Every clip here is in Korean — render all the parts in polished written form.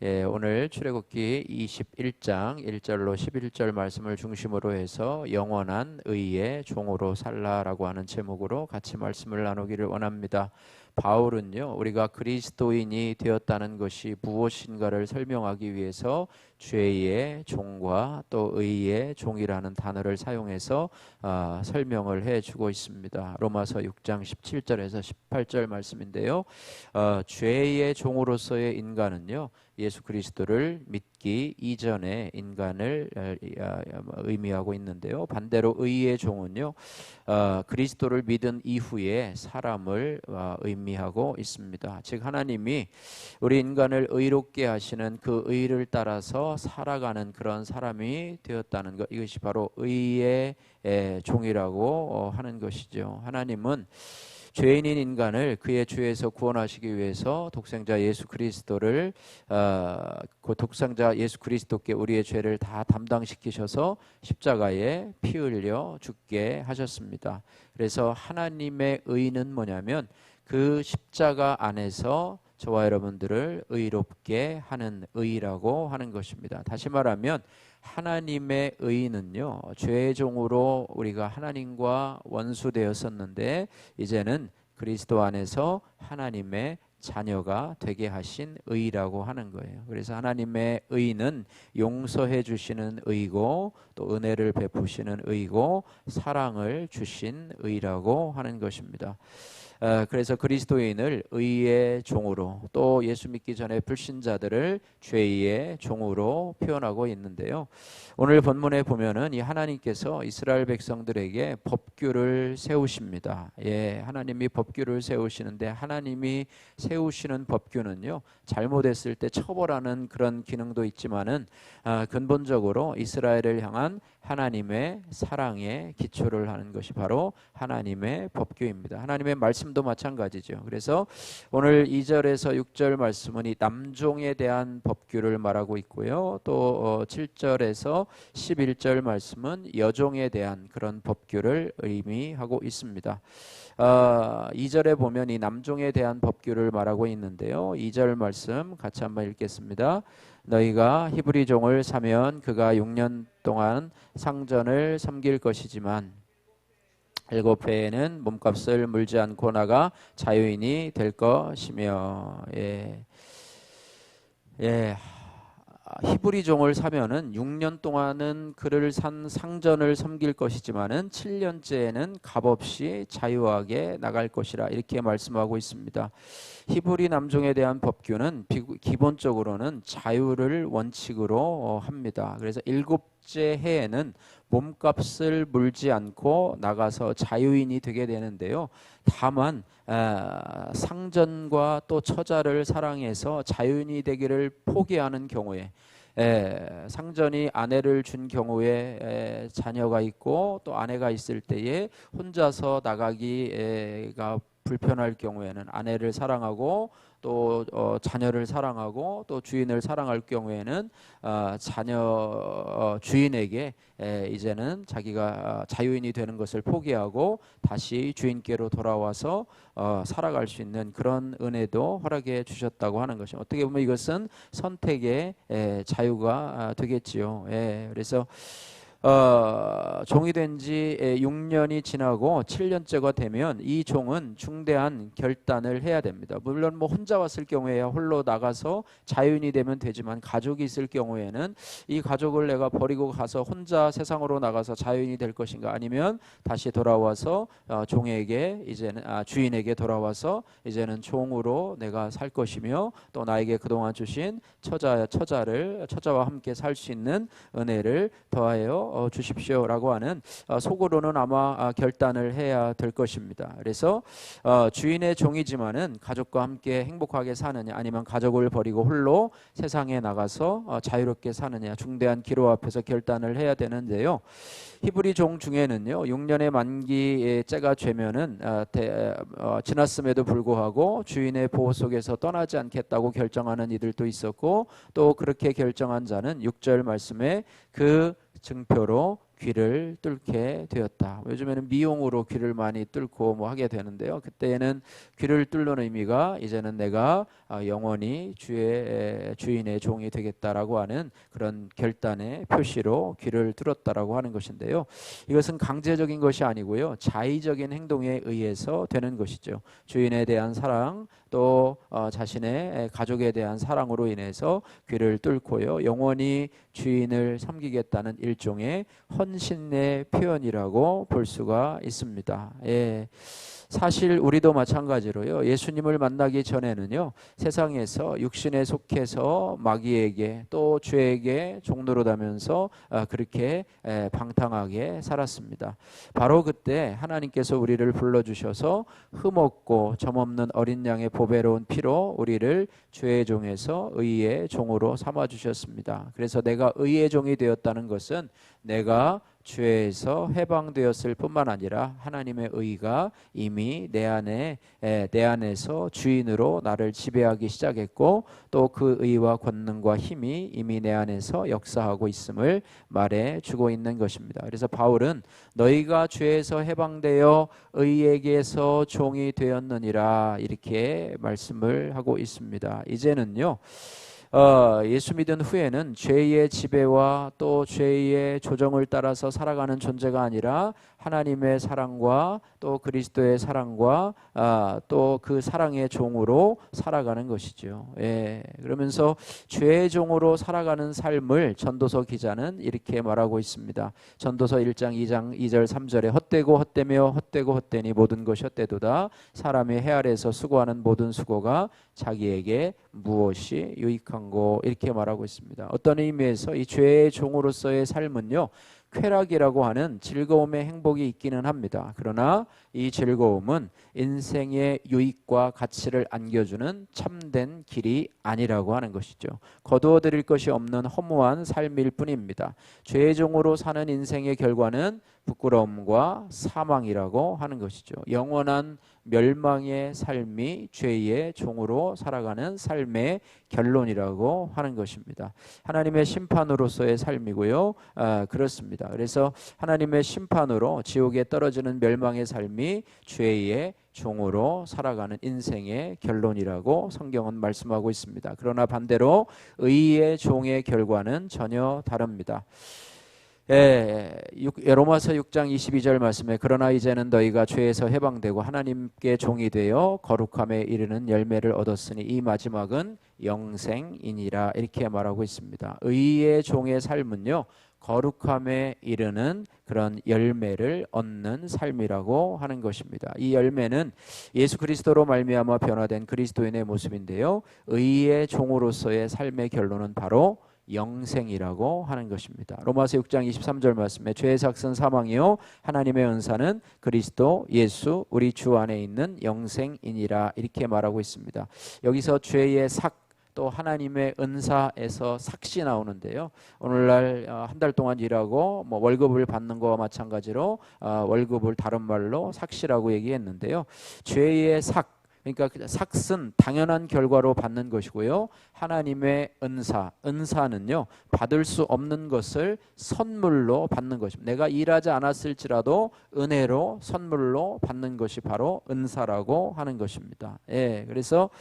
오늘 출애굽기 21장 1절로 11절 말씀을 중심으로 해서 영원한 의의 종으로 살라라고 하는 제목으로 같이 말씀을 나누기를 원합니다. 바울은요, 우리가 그리스도인이 되었다는 것이 무엇인가를 설명하기 위해서 죄의 종과 또 의의 종이라는 단어를 사용해서 설명을 해주고 있습니다. 로마서 6장 17절에서 18절 말씀인데요, 죄의 종으로서의 인간은요, 예수 그리스도를 믿기 이전의 인간을 의미하고 있는데요, 반대로 의의 종은요, 그리스도를 믿은 이후의 사람을 의미하고 있습니다. 즉 하나님이 우리 인간을 의롭게 하시는 그 의를 따라서 살아가는 그런 사람이 되었다는 것, 이것이 바로 의의 종이라고 하는 것이죠. 하나님은 죄인인 인간을 그의 죄에서 구원하시기 위해서 독생자 예수 그리스도를 그 독생자 예수 그리스도께 우리의 죄를 다 담당시키셔서 십자가에 피 흘려 죽게 하셨습니다. 그래서 하나님의 의는 뭐냐면 그 십자가 안에서 저와 여러분들을 의롭게 하는 의라고 하는 것입니다. 다시 말하면 하나님의 의는요, 죄의 종으로 우리가 하나님과 원수되었었는데 이제는 그리스도 안에서 하나님의 자녀가 되게 하신 의라고 하는 거예요. 그래서 하나님의 의는 용서해 주시는 의고 또 은혜를 베푸시는 의고 사랑을 주신 의라고 하는 것입니다. 그래서 그리스도인을 의의 종으로 또 예수 믿기 전에 불신자들을 죄의 종으로 표현하고 있는데요. 오늘 본문에 보면은 이 하나님께서 이스라엘 백성들에게 법규를 세우십니다. 하나님이 법규를 세우시는데 하나님이 세우시는 법규는요, 잘못했을 때 처벌하는 그런 기능도 있지만은 근본적으로 이스라엘을 향한 하나님의 사랑에 기초를 하는 것이 바로 하나님의 법규입니다. 하나님의 말씀도 마찬가지죠. 그래서 오늘 2절에서 6절 말씀은 이 남종에 대한 법규를 말하고 있고요. 또 7절에서 11절 말씀은 여종에 대한 그런 법규를 의미하고 있습니다. 2절에 보면 이 남종에 대한 법규를 말하고 있는데요. 2절 말씀 같이 한번 읽겠습니다. 너희가 히브리 종을 사면 그가 6년 동안 상전을 섬길 것이지만 7해에는 몸값을 물지 않고 나가 자유인이 될 것이며. 히브리 종을 사면은 6년 동안은 그를 산 상전을 섬길 것이지만은 7년째에는 값없이 자유하게 나갈 것이라 이렇게 말씀하고 있습니다. 히브리 남종에 대한 법규는 기본적으로는 자유를 원칙으로 합니다. 그래서 7째 해에는 몸값을 물지 않고 나가서 자유인이 되게 되는데요. 다만 상전과 또 처자를 사랑해서 자유인이 되기를 포기하는 경우에, 상전이 아내를 준 경우에 자녀가 있고 또 아내가 있을 때에 혼자서 나가기가 불편할 경우에는 아내를 사랑하고 또 자녀를 사랑하고 또 주인을 사랑할 경우에는 자녀 주인에게 이제는 자기가 자유인이 되는 것을 포기하고 다시 주인께로 돌아와서 살아갈 수 있는 그런 은혜도 허락해 주셨다고 하는 것이, 어떻게 보면 이것은 선택의 자유가 되겠지요. 그래서 종이 된 지 6년이 지나고 7년째가 되면 이 종은 중대한 결단을 해야 됩니다. 물론 뭐 혼자 왔을 경우에 홀로 나가서 자유인이 되면 되지만 가족이 있을 경우에는 이 가족을 내가 버리고 가서 혼자 세상으로 나가서 자유인이 될 것인가, 아니면 다시 돌아와서 종에게 이제는 주인에게 돌아와서 이제는 종으로 내가 살 것이며 또 나에게 그동안 주신 처자와 함께 살 수 있는 은혜를 더하여 주십시오라고 하는, 속으로는 아마 결단을 해야 될 것입니다. 그래서 주인의 종이지만은 가족과 함께 행복하게 사느냐, 아니면 가족을 버리고 홀로 세상에 나가서 자유롭게 사느냐, 중대한 기로 앞에서 결단을 해야 되는데요. 히브리 종 중에는요, 6년의 만기에 때가 되면은 지났음에도 불구하고 주인의 보호 속에서 떠나지 않겠다고 결정하는 이들도 있었고, 또 그렇게 결정한 자는 6절 말씀에 그 증표로 귀를 뚫게 되었다. 요즘에는 미용으로 귀를 많이 뚫고 뭐 하게 되는데요. 그때는 귀를 뚫는 의미가 이제는 내가 영원히 주인의 종이 되겠다라고 하는 그런 결단의 표시로 귀를 뚫었다라고 하는 것인데요. 이것은 강제적인 것이 아니고요. 자의적인 행동에 의해서 되는 것이죠. 주인에 대한 사랑, 또 자신의 가족에 대한 사랑으로 인해서 귀를 뚫고요. 영원히 주인을 섬기겠다는 일종의 헌신의 표현이라고 볼 수가 있습니다. 예. 사실 우리도 마찬가지로요. 예수님을 만나기 전에는요. 세상에서 육신에 속해서 마귀에게 또 죄에게 종노릇하면서 그렇게 방탕하게 살았습니다. 바로 그때 하나님께서 우리를 불러주셔서 흠없고 점없는 어린 양의 보배로운 피로 우리를 죄의 종에서 의의 종으로 삼아주셨습니다. 그래서 내가 의의 종이 되었다는 것은 내가 죄에서 해방되었을 뿐만 아니라 하나님의 의가 이미 내 안에서 주인으로 나를 지배하기 시작했고 또 그 의와 권능과 힘이 이미 내 안에서 역사하고 있음을 말해주고 있는 것입니다. 그래서 바울은 너희가 죄에서 해방되어 의에게서 종이 되었느니라 이렇게 말씀을 하고 있습니다. 이제는요. 예수 믿은 후에는 죄의 지배와 또 죄의 조정을 따라서 살아가는 존재가 아니라 하나님의 사랑과 또 그리스도의 사랑과 또 그 사랑의 종으로 살아가는 것이죠. 예, 그러면서 죄의 종으로 살아가는 삶을 전도서 기자는 이렇게 말하고 있습니다. 전도서 1장 2장 2절 3절에 헛되고 헛되며 헛되고 헛되니 모든 것이 헛되도다. 사람이 해 아래에서 수고하는 모든 수고가 자기에게 무엇이 유익한고 이렇게 말하고 있습니다. 어떤 의미에서 이 죄의 종으로서의 삶은요. 쾌락이라고 하는 즐거움의 행복이 있기는 합니다. 그러나 이 즐거움은 인생의 유익과 가치를 안겨주는 참된 길이 아니라고 하는 것이죠. 거두어 드릴 것이 없는 허무한 삶일 뿐입니다. 죄의 종으로 사는 인생의 결과는 부끄러움과 사망이라고 하는 것이죠. 영원한 멸망의 삶이 죄의 종으로 살아가는 삶의 결론이라고 하는 것입니다. 하나님의 심판으로서의 삶이고요. 그렇습니다. 그래서 하나님의 심판으로 지옥에 떨어지는 멸망의 삶이 죄의 종으로 살아가는 인생의 결론이라고 성경은 말씀하고 있습니다. 그러나 반대로 의의 종의 결과는 전혀 다릅니다. 로마서 6장 22절 말씀에 그러나 이제는 너희가 죄에서 해방되고 하나님께 종이 되어 거룩함에 이르는 열매를 얻었으니 이 마지막은 영생이니라 이렇게 말하고 있습니다. 의의 종의 삶은요 거룩함에 이르는 그런 열매를 얻는 삶이라고 하는 것입니다. 이 열매는 예수 그리스도로 말미암아 변화된 그리스도인의 모습인데요. 의의 종으로서의 삶의 결론은 바로 영생이라고 하는 것입니다. 로마서 6장 23절 말씀에 죄의 삭은 사망이요 하나님의 은사는 그리스도 예수 우리 주 안에 있는 영생이니라 이렇게 말하고 있습니다. 여기서 죄의 삭 또 하나님의 은사에서 삭시 나오는데요. 오늘날 한 달 동안 일하고 뭐 월급을 받는 거와 마찬가지로 월급을 다른 말로 삭시라고 얘기했는데요. 죄의 삭 그러니까 삭은 당연한 결과로 받는 것이고요. 하나님의 은사는요 받을 수 없는 것을 선물로 받는 것입니다. 내가 일하지 않았을지라도 은혜로 선물로 받는 것이 바로 은사라고 하는 것입니다. 그래서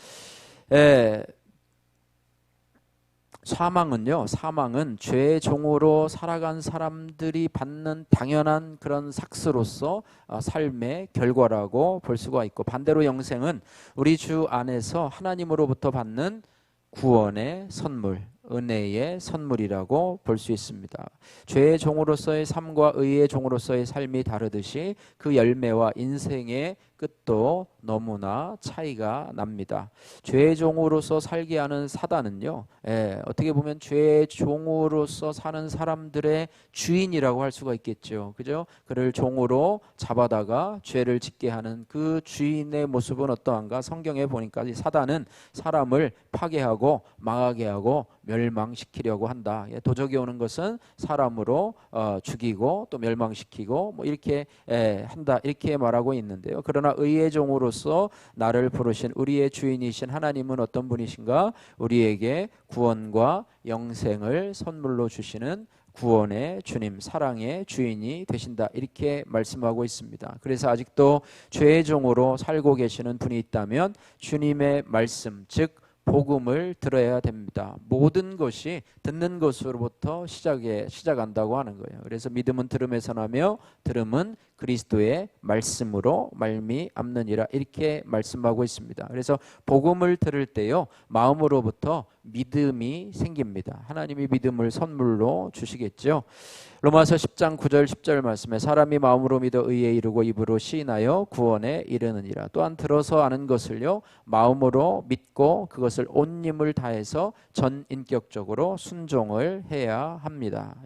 사망은 죄의 종으로 살아간 사람들이 받는 당연한 그런 삭스로서 삶의 결과라고 볼 수가 있고, 반대로 영생은 우리 주 안에서 하나님으로부터 받는 구원의 선물, 은혜의 선물이라고 볼 수 있습니다. 죄의 종으로서의 삶과 의의 종으로서의 삶이 다르듯이 그 열매와 인생의 끝도 너무나 차이가 납니다. 죄의 종으로서 살게 하는 사단은요, 어떻게 보면 죄의 종으로서 사는 사람들의 주인이라고 할 수가 있겠죠. 그죠? 그를 종으로 잡아다가 죄를 짓게 하는 그 주인의 모습은 어떠한가? 성경에 보니까 이 사단은 사람을 파괴하고 망하게 하고 멸망시키려고 한다. 도적이 오는 것은 사람으로 죽이고 또 멸망시키고 뭐 이렇게 한다. 이렇게 말하고 있는데요. 그러나 의의 종으로서 나를 부르신 우리의 주인이신 하나님은 어떤 분이신가? 우리에게 구원과 영생을 선물로 주시는 구원의 주님, 사랑의 주인이 되신다. 이렇게 말씀하고 있습니다. 그래서 아직도 죄의 종으로 살고 계시는 분이 있다면 주님의 말씀, 즉 복음을 들어야 됩니다. 모든 것이 듣는 것으로부터 시작한다고 하는 거예요. 그래서 믿음은 들음에서 나며 들음은 그리스도의 말씀으로 말미암느니라 이렇게 말씀하고 있습니다. 그래서 복음을 들을 때요 마음으로부터 믿음이 생깁니다. 하나님이 믿음을 선물로 주시겠죠. 로마서 10장 9절 10절 말씀에 사람이 마음으로 믿어 의에 이르고 입으로 시인하여 구원에 이르느니라. 또한 들어서 아는 것을요 마음으로 믿고 그것을 온 힘을 다해서 전인격적으로 순종을 해야 합니다.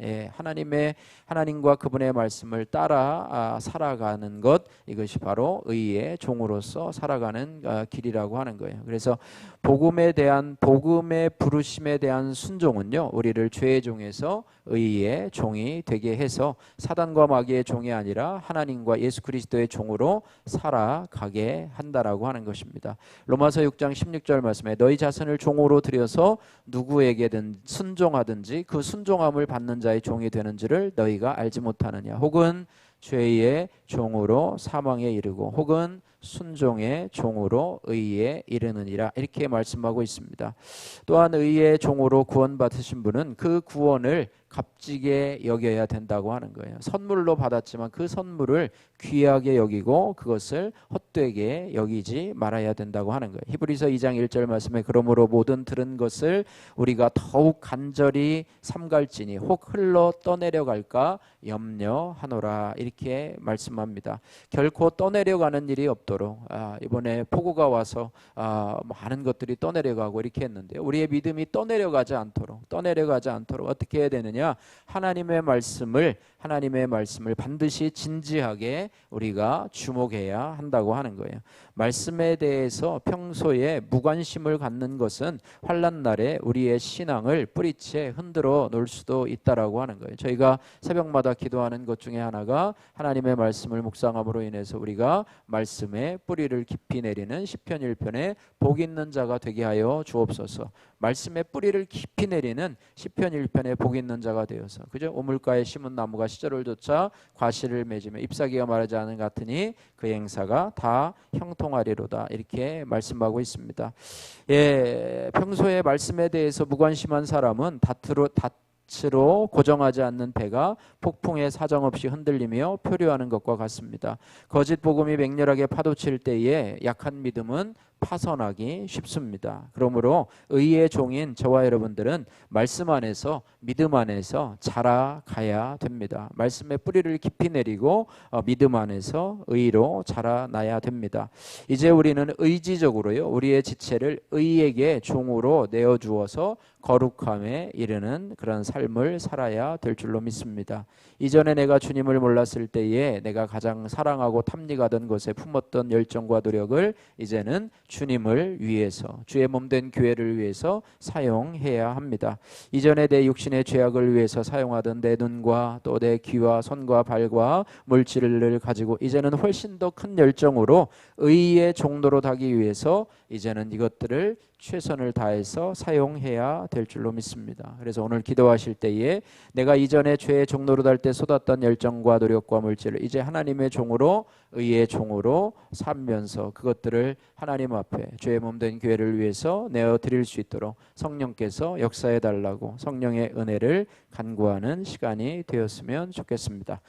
하나님과 그분의 말씀을 따라 살아가는 것, 이것이 바로 의의 종으로서 살아가는 길이라고 하는 거예요. 그래서 복음의 부르심에 대한 순종은요 우리를 죄의 종에서 의의 종이 되게 해서 사단과 마귀의 종이 아니라 하나님과 예수 그리스도의 종으로 살아가게 한다라고 하는 것입니다. 로마서 6장 16절 말씀에 너희 자신을 종으로 들여서 누구에게든 순종하든지 그 순종함을 받는 자의 종이 되는지를 너희가 알지 못하느냐. 혹은 죄의 종으로 사망에 이르고 혹은 순종의 종으로 의에 이르느니라 이렇게 말씀하고 있습니다. 또한 의의 종으로 구원받으신 분은 그 구원을 값지게 여겨야 된다고 하는 거예요. 선물로 받았지만 그 선물을 귀하게 여기고 그것을 헛되게 여기지 말아야 된다고 하는 거예요. 히브리서 2장 1절 말씀에 그러므로 모든 들은 것을 우리가 더욱 간절히 삼갈지니 혹 흘러 떠내려갈까 염려하노라 이렇게 말씀합니다. 결코 떠내려가는 일이 없도록 이번에 폭우가 와서 많은 것들이 떠내려가고 이렇게 했는데요. 우리의 믿음이 떠내려가지 않도록 어떻게 해야 되느냐? 하나님의 말씀을 반드시 진지하게 우리가 주목해야 한다고 하는 거예요. 말씀에 대해서 평소에 무관심을 갖는 것은 환난 날에 우리의 신앙을 뿌리채 흔들어 놓을 수도 있다라고 하는 거예요. 저희가 새벽마다 기도하는 것 중에 하나가 하나님의 말씀을 묵상함으로 인해서 우리가 말씀에 뿌리를 깊이 내리는 시편 1편에 복 있는 자가 되게 하여 주옵소서. 말씀에 뿌리를 깊이 내리는 시편 1편에 복 있는 자가 되어서 그죠? 우물가에 심은 나무가 시절을 쫓아 과실을 맺으며 잎사귀가 마르지 않은 같으니 그 행사가 다 형통하리로다 이렇게 말씀하고 있습니다. 평소에 말씀에 대해서 무관심한 사람은 닻으로 고정하지 않는 배가 폭풍에 사정없이 흔들리며 표류하는 것과 같습니다. 거짓 복음이 맹렬하게 파도칠 때에 약한 믿음은 파선하기 쉽습니다. 그러므로 의의 종인 저와 여러분들은 말씀 안에서 믿음 안에서 자라가야 됩니다. 말씀의 뿌리를 깊이 내리고 믿음 안에서 의로 자라나야 됩니다. 이제 우리는 의지적으로요 우리의 지체를 의에게 종으로 내어주어서 거룩함에 이르는 그런 삶을 살아야 될 줄로 믿습니다. 이전에 내가 주님을 몰랐을 때에 내가 가장 사랑하고 탐닉하던 것에 품었던 열정과 노력을 이제는 주님을 위해서 주의 몸된 교회를 위해서 사용해야 합니다. 이전에 내 육신의 죄악을 위해서 사용하던 내 눈과 또 내 귀와 손과 발과 물질을 가지고 이제는 훨씬 더 큰 열정으로 의의 종로로 가기 위해서 이제는 이것들을 최선을 다해서 사용해야 될 줄로 믿습니다. 그래서 오늘 기도하실 때에 내가 이전에 죄의 종로로 달 때 쏟았던 열정과 노력과 물질을 이제 하나님의 종으로 의의 종으로 삼면서 그것들을 하나님 앞에 죄의 몸된 교회를 위해서 내어드릴 수 있도록 성령께서 역사해 달라고 성령의 은혜를 간구하는 시간이 되었으면 좋겠습니다.